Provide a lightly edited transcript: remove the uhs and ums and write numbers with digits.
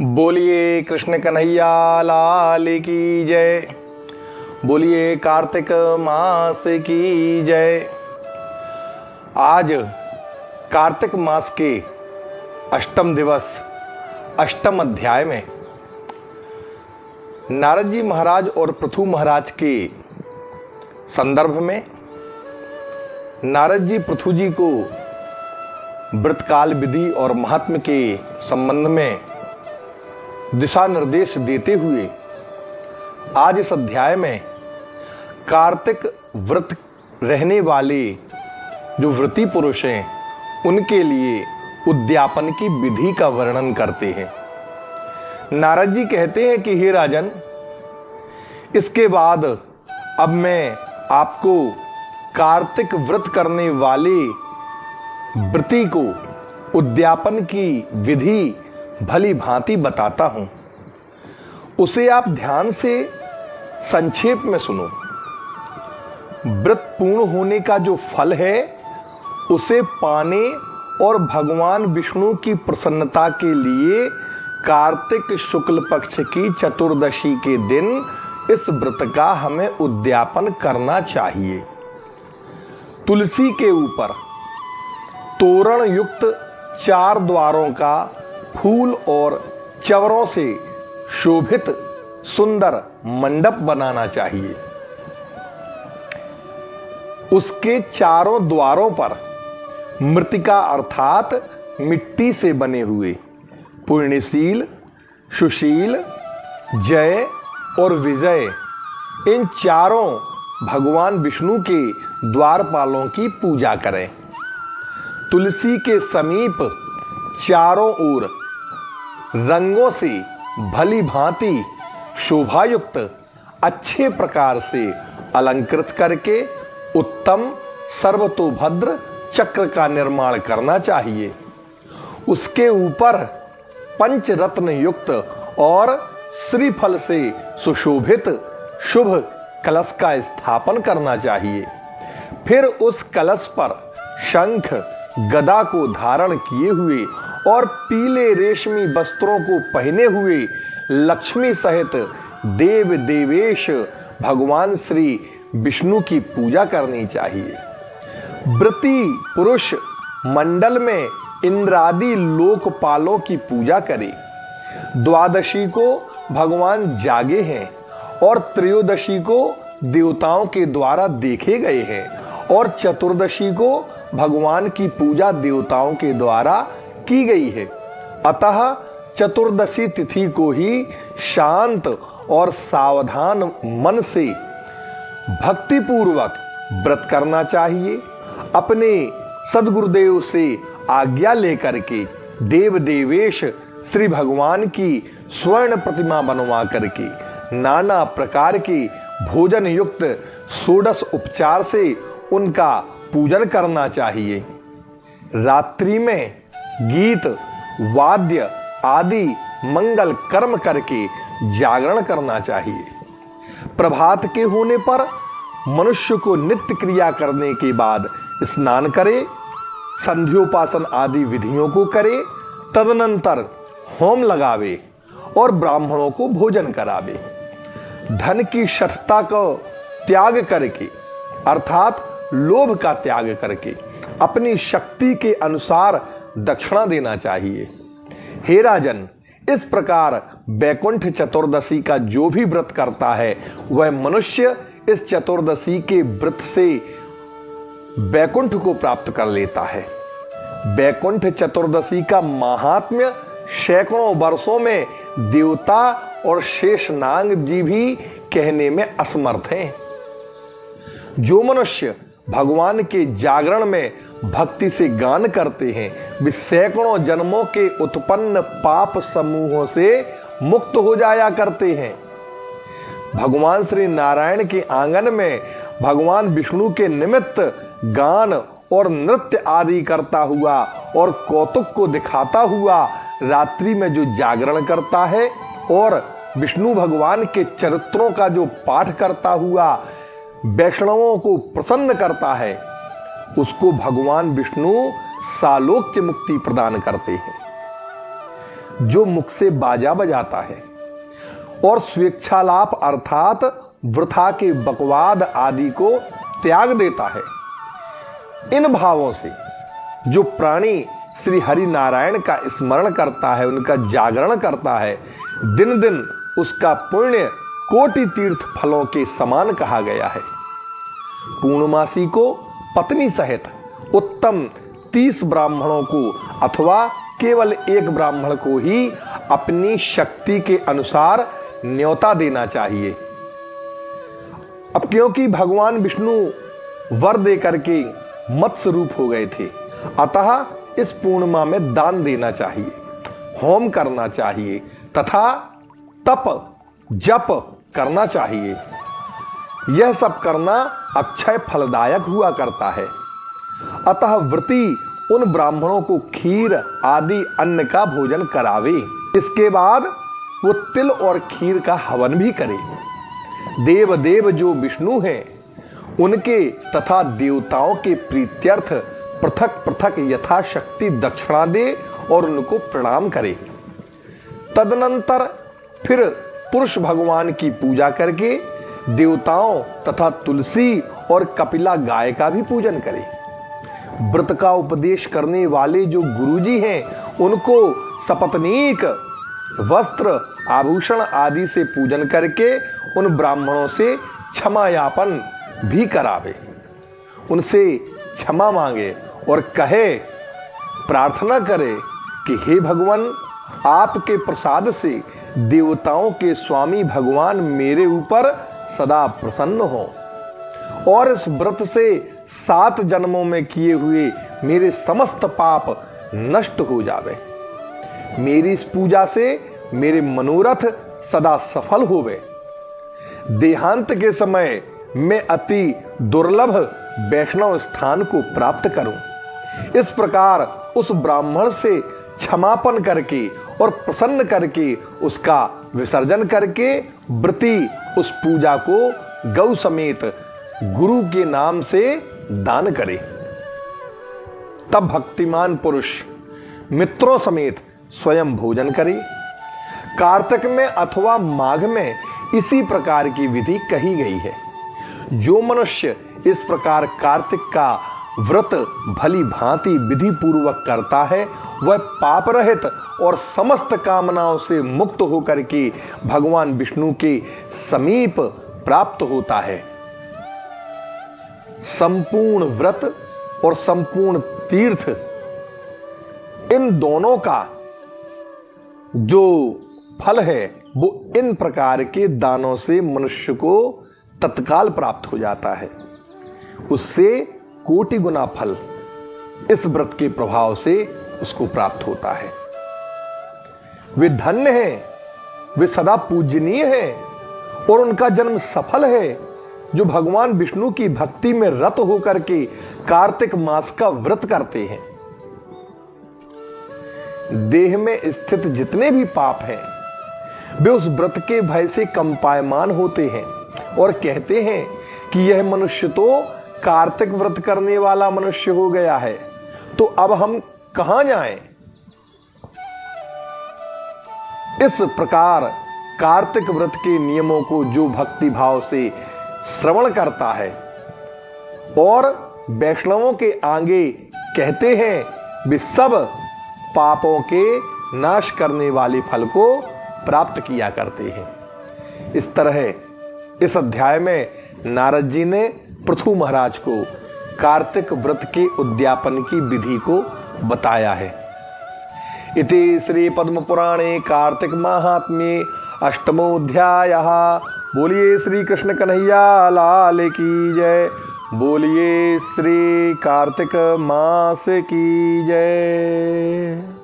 बोलिए कृष्ण कन्हैया लाल की जय। बोलिए कार्तिक मास की जय। आज कार्तिक मास के अष्टम दिवस अष्टम अध्याय में नारद जी महाराज और पृथु महाराज के संदर्भ में नारद जी पृथु जी को व्रतकाल विधि और महात्म्य के संबंध में दिशा निर्देश देते हुए आज इस अध्याय में कार्तिक व्रत रहने वाले जो व्रती पुरुष हैं उनके लिए उद्यापन की विधि का वर्णन करते हैं। नारद जी कहते हैं कि हे राजन, इसके बाद अब मैं आपको कार्तिक व्रत करने वाले व्रती को उद्यापन की विधि भली भांति बताता हूं, उसे आप ध्यान से संक्षेप में सुनो। व्रत पूर्ण होने का जो फल है उसे पाने और भगवान विष्णु की प्रसन्नता के लिए कार्तिक शुक्ल पक्ष की चतुर्दशी के दिन इस व्रत का हमें उद्यापन करना चाहिए। तुलसी के ऊपर तोरण युक्त 4 द्वारों का फूल और चवरों से शोभित सुंदर मंडप बनाना चाहिए। उसके चारों द्वारों पर मृतिका अर्थात मिट्टी से बने हुए पुण्यशील, सुशील, जय और विजय इन चारों भगवान विष्णु के द्वारपालों की पूजा करें। तुलसी के समीप चारों ओर रंगों से भली भांति शोभायुक्त अच्छे प्रकार से अलंकृत करके उत्तम सर्वतोभद्र चक्र का निर्माण करना चाहिए। उसके ऊपर पंचरत्न युक्त और श्रीफल से सुशोभित शुभ कलश का स्थापन करना चाहिए। फिर उस कलश पर शंख गदा को धारण किए हुए और पीले रेशमी वस्त्रों को पहने हुए लक्ष्मी सहित देव देवेश भगवान श्री विष्णु की पूजा करनी चाहिए। व्रती पुरुष मंडल में इंद्रादि लोकपालों की पूजा करे। द्वादशी को भगवान जागे हैं और त्रयोदशी को देवताओं के द्वारा देखे गए हैं और चतुर्दशी को भगवान की पूजा देवताओं के द्वारा की गई है। अतः चतुर्दशी तिथि को ही शांत और सावधान मन से भक्तिपूर्वक व्रत करना चाहिए। अपने सद्गुरुदेव से आज्ञा लेकर के देव देवेश श्री भगवान की स्वर्ण प्रतिमा बनवा करके नाना प्रकार के भोजन युक्त षोडश उपचार से उनका पूजन करना चाहिए। रात्रि में गीत वाद्य आदि मंगल कर्म करके जागरण करना चाहिए। प्रभात के होने पर मनुष्य को नित्य क्रिया करने के बाद स्नान करे, संध्योपासन आदि विधियों को करे, तदनंतर होम लगावे और ब्राह्मणों को भोजन करावे। धन की शठता को त्याग करके अर्थात लोभ का त्याग करके अपनी शक्ति के अनुसार दक्षिणा देना चाहिए। हे राजन, इस प्रकार बैकुंठ चतुर्दशी का जो भी व्रत करता है वह मनुष्य इस चतुर्दशी के व्रत से बैकुंठ को प्राप्त कर लेता है। बैकुंठ चतुर्दशी का महात्म्य सैकड़ों वर्षों में देवता और शेषनाग जी भी कहने में असमर्थ हैं। जो मनुष्य भगवान के जागरण में भक्ति से गान करते हैं वे सैकड़ों जन्मों के उत्पन्न पाप समूहों से मुक्त हो जाया करते हैं। भगवान श्री नारायण के आंगन में भगवान विष्णु के निमित्त गान और नृत्य आदि करता हुआ और कौतुक को दिखाता हुआ रात्रि में जो जागरण करता है और विष्णु भगवान के चरित्रों का जो पाठ करता हुआ वैष्णवों को प्रसन्न करता है, उसको भगवान विष्णु सालोक्य मुक्ति प्रदान करते हैं। जो मुख से बाजा बजाता है और स्वेच्छालाप अर्थात वृथा के बकवाद आदि को त्याग देता है। इन भावों से जो प्राणी श्री हरि नारायण का स्मरण करता है, उनका जागरण करता है, दिन दिन उसका पुण्य कोटि तीर्थ फलों के समान कहा गया है। पूर्णमासी को पत्नी सहित उत्तम 30 ब्राह्मणों को अथवा केवल एक ब्राह्मण को ही अपनी शक्ति के अनुसार न्योता देना चाहिए। अब क्योंकि भगवान विष्णु वर देकर के मत्स्य रूप हो गए थे, अतः इस पूर्णिमा में दान देना चाहिए, होम करना चाहिए तथा तप जप करना चाहिए। यह सब करना अक्षय फलदायक हुआ करता है। अतः व्रती उन ब्राह्मणों को खीर आदि अन्न का भोजन करावे। इसके बाद वो तिल और खीर का हवन भी करे। देव देव जो विष्णु हैं, उनके तथा देवताओं के प्रीत्यर्थ पृथक पृथक यथाशक्ति दक्षिणा दे और उनको प्रणाम करे। तदनंतर फिर पुरुष भगवान की पूजा करके देवताओं तथा तुलसी और कपिला गाय का भी पूजन करे। व्रत का उपदेश करने वाले जो गुरुजी हैं, उनको सपत्नीक वस्त्र आभूषण आदि से पूजन करके उन ब्राह्मणों से क्षमा यापन भी करावे, उनसे क्षमा मांगे और कहे, प्रार्थना करे कि हे भगवान, आपके प्रसाद से देवताओं के स्वामी भगवान मेरे ऊपर सदा प्रसन्न हो और इस व्रत से 7 जन्मों में किए हुए मेरे समस्त पाप नष्ट हो जावे। मेरी इस पूजा से मेरे मनोरथ सदा सफल होवे। देहांत के समय मैं अति दुर्लभ वैष्णव स्थान को प्राप्त करूं। इस प्रकार उस ब्राह्मण से क्षमापन करके और प्रसन्न करके उसका विसर्जन करके व्रती उस पूजा को गौ समेत गुरु के नाम से दान करे। तब भक्तिमान पुरुष मित्रों समेत स्वयं भोजन करे। कार्तिक में अथवा माघ में इसी प्रकार की विधि कही गई है। जो मनुष्य इस प्रकार कार्तिक का व्रत भली भांति विधि पूर्वक करता है, वह पाप रहित और समस्त कामनाओं से मुक्त होकर के भगवान विष्णु के समीप प्राप्त होता है। संपूर्ण व्रत और संपूर्ण तीर्थ, इन दोनों का जो फल है वो इन प्रकार के दानों से मनुष्य को तत्काल प्राप्त हो जाता है। उससे कोटि गुना फल इस व्रत के प्रभाव से उसको प्राप्त होता है। वे धन्य हैं, वे सदा पूजनीय हैं और उनका जन्म सफल है जो भगवान विष्णु की भक्ति में रत होकर के कार्तिक मास का व्रत करते हैं। देह में स्थित जितने भी पाप हैं वे उस व्रत के भय से कंपायमान होते हैं और कहते हैं कि यह मनुष्य तो कार्तिक व्रत करने वाला मनुष्य हो गया है, तो अब हम कहां जाएं? इस प्रकार कार्तिक व्रत के नियमों को जो भक्ति भाव से श्रवण करता है और वैष्णवों के आगे कहते हैं, वे सब पापों के नाश करने वाले फल को प्राप्त किया करते हैं। इस तरह इस अध्याय में नारद जी ने पृथु महाराज को कार्तिक व्रत के उद्यापन की विधि को बताया है। इति श्री पद्म पुराणे कार्तिक महात्म्ये अष्टमोऽध्यायः। बोलिए श्री कृष्ण कन्हैया लाल की जय। बोलिए श्री कार्तिक मास की जय।